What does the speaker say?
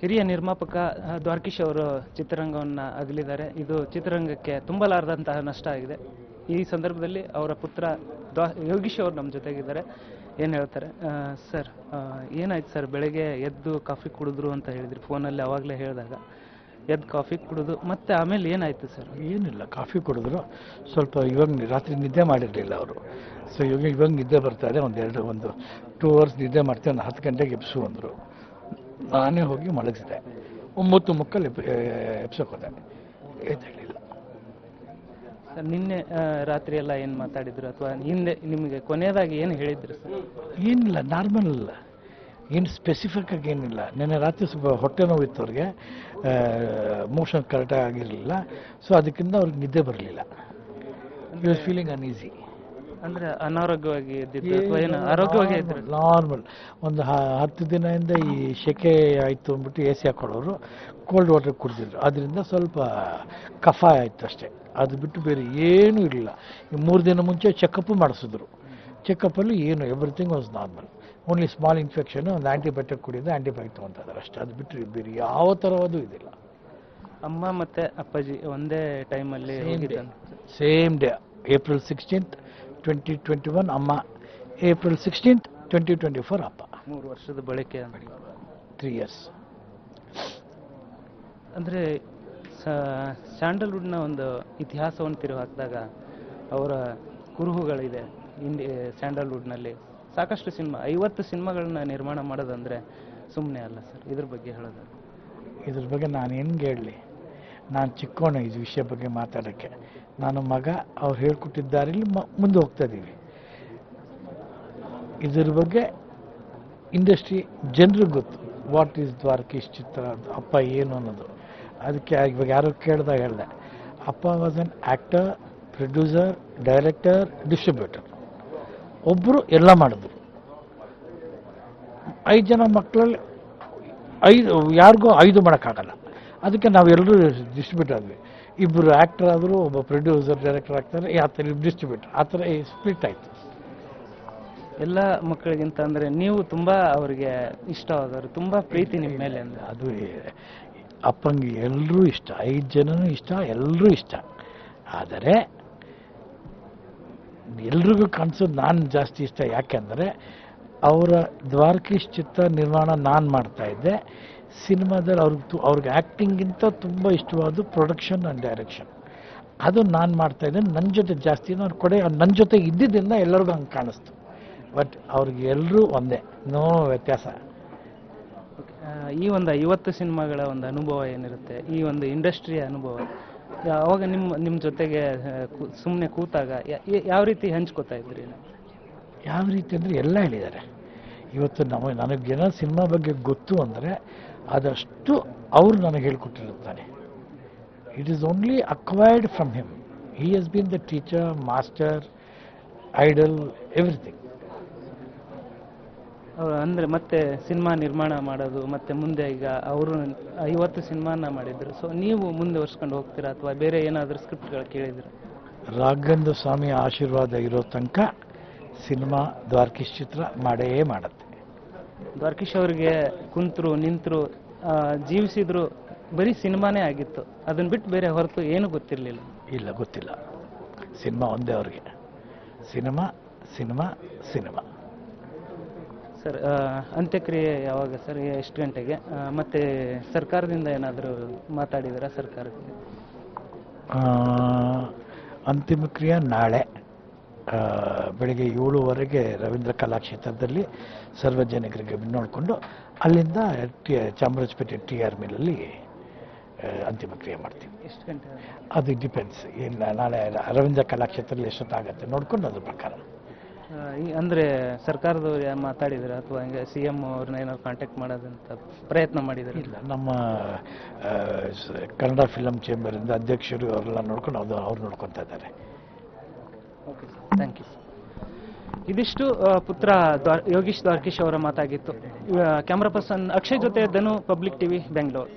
ಹಿರಿಯ ನಿರ್ಮಾಪಕ ದ್ವಾರಕೀಶ್ ಅವರು ಚಿತ್ರರಂಗವನ್ನು ಅಗಲಿದ್ದಾರೆ. ಇದು ಚಿತ್ರರಂಗಕ್ಕೆ ತುಂಬಲಾರದಂತಹ ನಷ್ಟ ಆಗಿದೆ. ಈ ಸಂದರ್ಭದಲ್ಲಿ ಅವರ ಪುತ್ರ ಯೋಗೀಶ್ ಅವರು ನಮ್ಮ ಜೊತೆಗಿದ್ದಾರೆ. ಏನು ಹೇಳ್ತಾರೆ ಸರ್? ಏನಾಯ್ತು ಸರ್? ಬೆಳಗ್ಗೆ ಎದ್ದು ಕಾಫಿ ಕುಡಿದ್ರು ಅಂತ ಹೇಳಿದ್ರಿ ಫೋನಲ್ಲಿ, ಅವಾಗಲೇ ಹೇಳಿದಾಗ ಎದ್ದು ಕಾಫಿ ಕುಡಿದು ಮತ್ತೆ ಆಮೇಲೆ ಏನಾಯ್ತು ಸರ್? ಏನಿಲ್ಲ, ಕಾಫಿ ಕುಡಿದ್ರು. ಸ್ವಲ್ಪ ಇವಾಗ ರಾತ್ರಿ ನಿದ್ದೆ ಮಾಡಿರಲಿಲ್ಲ ಅವರು. ಸೊ ಇವಾಗ ನಿದ್ದೆ ಬರ್ತಾ ಇದೆ. ಒಂದು 2 hours ನಿದ್ದೆ ಮಾಡ್ತೀವಿ. ಒಂದು 10 ಗಂಟೆಗೆ ಎಬ್ಸು ಅಂದರು. ನಾನೇ ಹೋಗಿ ಮಲಗಿಸಿದೆ. 9:30 ಎಬ್ಸೋಕೋದೆ. ಎದ್ದೇಳಿಲ್ಲ. ಸರ್ ನಿನ್ನೆ ರಾತ್ರಿ ಎಲ್ಲ ಏನು ಮಾತಾಡಿದ್ರು ಅಥವಾ ಹಿಂದೆ ನಿಮಗೆ ಕೊನೆಯದಾಗಿ ಏನು ಹೇಳಿದ್ರು ಸರ್? ಏನಿಲ್ಲ, ನಾರ್ಮಲ್, ಏನು ಸ್ಪೆಸಿಫಿಕ್ ಆಗಿ ಏನಿಲ್ಲ. ನಿನ್ನೆ ರಾತ್ರಿ ಸ್ವಲ್ಪ ಹೊಟ್ಟೆ ನೋವಿತ್ತು ಅವ್ರಿಗೆ, ಮೋಷನ್ ಕರೆಕ್ಟಾಗಿ ಆಗಿರಲಿಲ್ಲ. ಸೊ ಅದಕ್ಕಿಂತ ಅವ್ರಿಗೆ ನಿದ್ದೆ ಬರಲಿಲ್ಲ. You was feeling uneasy. ಅಂದರೆ ಅನಾರೋಗ್ಯವಾಗಿ ಇದ್ದಿದ್ದು ಅಥವಾ ಏನು ಆರೋಗ್ಯವಾಗಿ ಇದ್ರು? ನಾರ್ಮಲ್. ಒಂದು 10 ದಿನದಿಂದ ಈ ಸೆಕೆ ಆಯಿತು ಅಂದ್ಬಿಟ್ಟು AC ಹಾಕೊಳ್ಳೋರು ಕೋಲ್ಡ್ ವಾಟರ್ ಕುಡಿದಿದ್ರು. ಅದರಿಂದ ಸ್ವಲ್ಪ ಕಫ ಆಯಿತು ಅಷ್ಟೇ. ಅದು ಬಿಟ್ಟು ಬೇರೆ ಏನೂ ಇರಲಿಲ್ಲ. ಈ 3 ದಿನ ಮುಂಚೆ ಚೆಕಪ್ ಮಾಡಿಸಿದ್ರು. ಚೆಕಪ್ಪಲ್ಲಿ ಏನು everything was normal. Only small infection, ಒಂದು ಆ್ಯಂಟಿಬಯೋಟಿಕ್ ಕುಡಿಯೋದು, ಆ್ಯಂಟಿಬಯೋಟಿಕ್ ತೊಗೊತಾ ಇದ್ದಾರೆ ಅಷ್ಟೇ. ಅದು ಬಿಟ್ಟರೆ ಬೇರೆ ಯಾವ ಥರವಾದೂ ಇದಿಲ್ಲ. ಅಮ್ಮ ಮತ್ತು ಅಪ್ಪಾಜಿ ಒಂದೇ ಟೈಮಲ್ಲಿ ಸೇಮ್ ಡೇ April 16th, 2021 ಅಮ್ಮ, April 16th, 2024 ಅಪ್ಪ. 3 ವರ್ಷದ ಬಳಿಕೆ 3 years. ಅಂದರೆ ಸ್ಯಾಂಡಲ್ವುಡ್ನ ಒಂದು ಇತಿಹಾಸವನ್ನು ತಿರುವು ಹಾಕಿದಾಗ ಅವರ ಕುರುಹುಗಳಿದೆ. ಸ್ಯಾಂಡಲ್ವುಡ್ನಲ್ಲಿ ಸಾಕಷ್ಟು ಸಿನಿಮಾ, 50 ಸಿನಿಮಾಗಳನ್ನ ನಿರ್ಮಾಣ ಮಾಡೋದಂದರೆ ಸುಮ್ಮನೆ ಅಲ್ಲ ಸರ್. ಇದ್ರ ಬಗ್ಗೆ ಹೇಳೋದು? ಇದ್ರ ಬಗ್ಗೆ ನಾನು ಹೆಂಗೆ ಹೇಳಲಿ? ನಾನು ಚಿಕ್ಕವನು ಈ ವಿಷಯ ಬಗ್ಗೆ ಮಾತಾಡೋಕ್ಕೆ. ನಾನು ಮಗ ಅವ್ರು ಹೇಳ್ಕೊಟ್ಟಿದ್ದಾರೆ, ಇಲ್ಲಿ ಮುಂದೆ ಹೋಗ್ತಾ ಇದ್ದೀವಿ. ಇದ್ರ ಬಗ್ಗೆ ಇಂಡಸ್ಟ್ರಿ ಜನರಿಗೆ ಗೊತ್ತು, ವಾಟ್ ಈಸ್ ದ್ವಾರಕೀಶ್ ಚಿತ್ರ, ಅಪ್ಪ ಏನು ಅನ್ನೋದು. ಅದಕ್ಕೆ ಇವಾಗ ಯಾರೋ ಕೇಳ್ದಾಗ ಹೇಳಿದೆ, ಅಪ್ಪ was on actor, producer, director, distributor. ಒಬ್ಬರು ಎಲ್ಲ ಮಾಡಿದ್ರು. 5 ಜನ ಮಕ್ಕಳಲ್ಲಿ ಯಾರಿಗೂ 5 ಮಾಡೋಕ್ಕಾಗಲ್ಲ. ಅದಕ್ಕೆ ನಾವೆಲ್ಲರೂ ಡಿಸ್ಟ್ರಿಬ್ಯೂಟರ್ ಆದ್ವಿ. 2 ಆ್ಯಕ್ಟರ್ ಆದರು, ಒಬ್ಬ ಪ್ರೊಡ್ಯೂಸರ್, ಡೈರೆಕ್ಟರ್ ಆಗ್ತಾರೆ, ಆ ಥರ ಡಿಸ್ಟ್ರಿಬ್ಯೂಟರ್, ಆ ಥರ ಸ್ಪ್ಲಿಟ್ ಆಯಿತು. ಎಲ್ಲ ಮಕ್ಕಳಿಗಿಂತ ಅಂದರೆ ನೀವು ತುಂಬ ಅವರಿಗೆ ಇಷ್ಟವಾದವರು, ತುಂಬ ಪ್ರೀತಿ ನಿಮ್ಮ ಮೇಲೆ ಅಂದರೆ? ಅದು ಅಪ್ಪಂಗೆ ಎಲ್ಲರೂ ಇಷ್ಟ, 5 ಜನನೂ ಇಷ್ಟ, ಎಲ್ಲರೂ ಇಷ್ಟ. ಆದರೆ ಎಲ್ರಿಗೂ ಕಾಣಿಸೋದು ನಾನು ಜಾಸ್ತಿ ಇಷ್ಟ. ಯಾಕೆಂದರೆ ಅವರ ದ್ವಾರಕೀಶ್ ಚಿತ್ರ ನಿರ್ಮಾಣ ನಾನು ಮಾಡ್ತಾಯಿದ್ದೆ. ಸಿನಿಮಾದಲ್ಲಿ ಅವ್ರಿಗೆ ಆ್ಯಕ್ಟಿಂಗಿಂತ ತುಂಬ ಇಷ್ಟವಾದ ಪ್ರೊಡಕ್ಷನ್ ಆ್ಯಂಡ್ ಡೈರೆಕ್ಷನ್. ಅದು ನಾನು ಮಾಡ್ತಾಯಿದ್ದೆ. ನನ್ನ ಜೊತೆ ಜಾಸ್ತಿ ನನ್ನ ಜೊತೆ ಇದ್ದಿದ್ದರಿಂದ ಎಲ್ಲರಿಗೂ ಹಂಗೆ ಕಾಣಿಸ್ತು. ಬಟ್ ಅವ್ರಿಗೆ ಎಲ್ಲರೂ ಒಂದೇ, ನೋ ವ್ಯತ್ಯಾಸ. ಈ ಒಂದು 50 ಸಿನಿಮಾಗಳ ಒಂದು ಅನುಭವ ಏನಿರುತ್ತೆ, ಈ ಒಂದು ಇಂಡಸ್ಟ್ರಿಯ ಅನುಭವ, ಅವಾಗ ನಿಮ್ಮ ಜೊತೆಗೆ ಸುಮ್ಮನೆ ಕೂತಾಗ ಯಾವ ರೀತಿ ಹಂಚ್ಕೋತಾ ಇದ್ರಿ? ಯಾವ ರೀತಿ ಅಂದರೆ ಎಲ್ಲ ಹೇಳಿದ್ದಾರೆ. ಇವತ್ತು ನನಗೇನೋ ಸಿನಿಮಾ ಬಗ್ಗೆ ಗೊತ್ತು ಅಂದರೆ ಅದಷ್ಟು ಅವರು ನನಗೆ ಹೇಳ್ಕೊಟ್ಟಿರುತ್ತಾರೆ. It is only acquired from him. He has been the teacher, master, idol, everything. ಅಂದರೆ ಮತ್ತೆ ಸಿನಿಮಾ ನಿರ್ಮಾಣ ಮಾಡೋದು, ಮತ್ತೆ ಮುಂದೆ ಈಗ ಅವರು 50 ಸಿನಿಮಾನ ಮಾಡಿದ್ರು. ಸೊ ನೀವು ಮುಂದುವರ್ಸ್ಕೊಂಡು ಹೋಗ್ತೀರಾ ಅಥವಾ ಬೇರೆ ಏನಾದರೂ ಸ್ಕ್ರಿಪ್ಟ್ಗಳು ಕೇಳಿದ್ರೆ? ರಾಘವೇಂದ್ರ ಸ್ವಾಮಿ ಆಶೀರ್ವಾದ ಇರೋ ತನಕ ಸಿನಿಮಾ ದ್ವಾರಕೀಶ್ ಚಿತ್ರ ಮಾಡೇ ಮಾಡುತ್ತೆ. ದ್ವಾರಕೀಶ್ ಅವರಿಗೆ ಕುಂತರು, ನಿಂತರು, ಜೀವಿಸಿದ್ರು ಬರೀ ಸಿನಿಮಾನೇ ಆಗಿತ್ತು. ಅದನ್ನು ಬಿಟ್ಟು ಬೇರೆ ಹೊರತು ಏನು ಗೊತ್ತಿರಲಿಲ್ಲ? ಇಲ್ಲ, ಗೊತ್ತಿಲ್ಲ. ಸಿನಿಮಾ ಒಂದೇ ಅವ್ರಿಗೆ. Cinema cinema cinema. ಸರ್, ಅಂತ್ಯಕ್ರಿಯೆ ಯಾವಾಗ ಸರ್? ಎಷ್ಟು ಗಂಟೆಗೆ? ಮತ್ತು ಸರ್ಕಾರದಿಂದ ಏನಾದರೂ ಮಾತಾಡಿದ್ದೀರಾ ಸರ್ಕಾರಕ್ಕೆ? ಅಂತಿಮ ಕ್ರಿಯೆ ನಾಳೆ ಬೆಳಗ್ಗೆ 7:15 ರವೀಂದ್ರ ಕಲಾಕ್ಷೇತ್ರದಲ್ಲಿ ಸಾರ್ವಜನಿಕರಿಗೆ ನೋಡಿಕೊಂಡು ಅಲ್ಲಿಂದ ಚಾಮರಾಜಪೇಟೆ TR ಮಿಲ್ಲಲ್ಲಿ ಅಂತಿಮ ಕ್ರಿಯೆ ಮಾಡ್ತೀವಿ. ಎಷ್ಟು ಗಂಟೆ? ಅದು ಡಿಪೆಂಡ್ಸ್. ನಾಳೆ ರವೀಂದ್ರ ಕಲಾಕ್ಷೇತ್ರದಲ್ಲಿ ಎಷ್ಟೊತ್ತಾಗತ್ತೆ ನೋಡ್ಕೊಂಡು ಅದ್ರ ಪ್ರಕಾರ. ಅಂದರೆ ಸರ್ಕಾರದವ್ರು ಮಾತಾಡಿದ್ರೆ ಅಥವಾ ಹಂಗೆ CM ಅವ್ರನ್ನ ಏನಾದ್ರು ಕಾಂಟ್ಯಾಕ್ಟ್ ಮಾಡೋದಂತ ಪ್ರಯತ್ನ ಮಾಡಿದ್ದಾರೆ? ಇಲ್ಲ, ನಮ್ಮ ಕನ್ನಡ ಫಿಲಮ್ ಚೇಂಬರಿಂದ ಅಧ್ಯಕ್ಷರು ಅವರೆಲ್ಲ ನೋಡ್ಕೊಂಡು ಅವ್ರು ನೋಡ್ಕೊತಾ ಇದ್ದಾರೆ. Okay sir, thank you. ಇದಿಷ್ಟು ಪುತ್ರ ಯೋಗೀಶ್ ದ್ವಾರಕೀಶ್ ಅವರ ಮಾತಾಗಿತ್ತು. ಕ್ಯಾಮ್ರಾ ಪರ್ಸನ್ ಅಕ್ಷಯ್ ಜೊತೆ ಧನು, ಪಬ್ಲಿಕ್ TV, ಬೆಂಗಳೂರು.